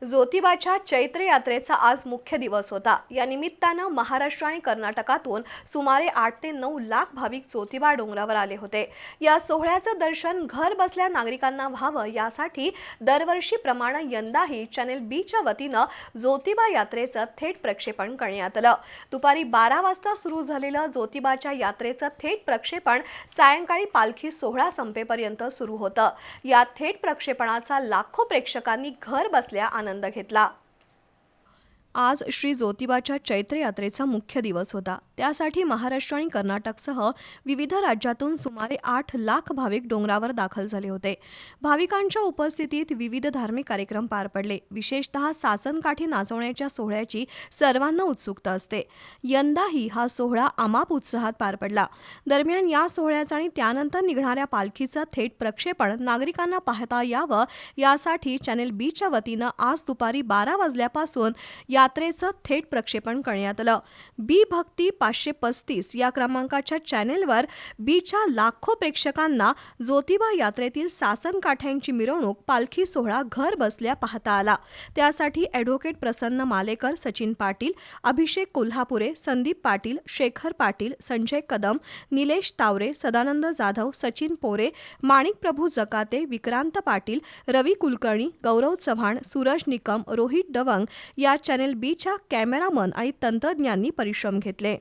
ज्योतिबाच्या चैत्र यात्रेचा आज मुख्य दिवस होता। या निमित्तानं महाराष्ट्र आणि कर्नाटकातून सुमारे 8 ते 9 लाख भाविक ज्योतिबा डोंगरावर आले होते। या सोहळ्याचं दर्शन घर बसल्या नागरिकांना व्हावं यासाठी दरवर्षीप्रमाणे यंदाही चॅनल बी च्या वतीनं ज्योतिबा यात्रेचं थेट प्रक्षेपण करण्यात आलं। दुपारी 12 वाजता सुरू झालेलं ज्योतिबाच्या यात्रेचं थेट प्रक्षेपण सायंकाळी पालखी सोहळा संपेपर्यंत सुरू होतं। या थेट प्रक्षेपणाचा लाखो प्रेक्षकांनी घर बसल्या आनंद घेतला। आज श्री ज्योतिबाच्या चैत्र यात्रेचा मुख्य दिवस होता। त्यासाठी महाराष्ट्र आणि कर्नाटकसह विविध राज्यातून सुमारे 8 लाख भाविक डोंगरावर दाखल झाले होते। भाविकांच्या उपस्थितीत विविध धार्मिक कार्यक्रम पार पडले। विशेषतः सासनकाठी नाचवण्याच्या सोहळ्याची सर्वांना उत्सुकता असते। यंदाही हा सोहळा अमाप उत्साहात पार पडला। दरम्यान या सोहळ्याचं आणि त्यानंतर निघणाऱ्या पालखीचं थेट प्रक्षेपण नागरिकांना पाहता यावं यासाठी चॅनल बी च्या वतीनं आज दुपारी 12 वाजल्यापासून यात्रेचं थेट प्रक्षेपण करण्यात आलं। बी भक्ती 535 या क्रमांकाच्या चॅनेलवर बीच्या लाखो प्रेक्षकांना ज्योतिबा यात्रेतील सासनकाठ्यांची मिरवणूक पालखी सोहळा घर बसल्या पाहता आला। त्यासाठी ॲडव्होकेट प्रसन्न मालेकर, सचिन पाटील, अभिषेक कोल्हापुरे, संदीप पाटील, शेखर पाटील, संजय कदम, निलेश तावरे, सदानंद जाधव, सचिन पोरे, माणिक प्रभू जकाते, विक्रांत पाटील, रवी कुलकर्णी, गौरव चव्हाण, सूरज निकम, रोहित डवंग या चॅनल बी च्या कॅमेरामन आणि तंत्रज्ञांनी परिश्रम घेतले।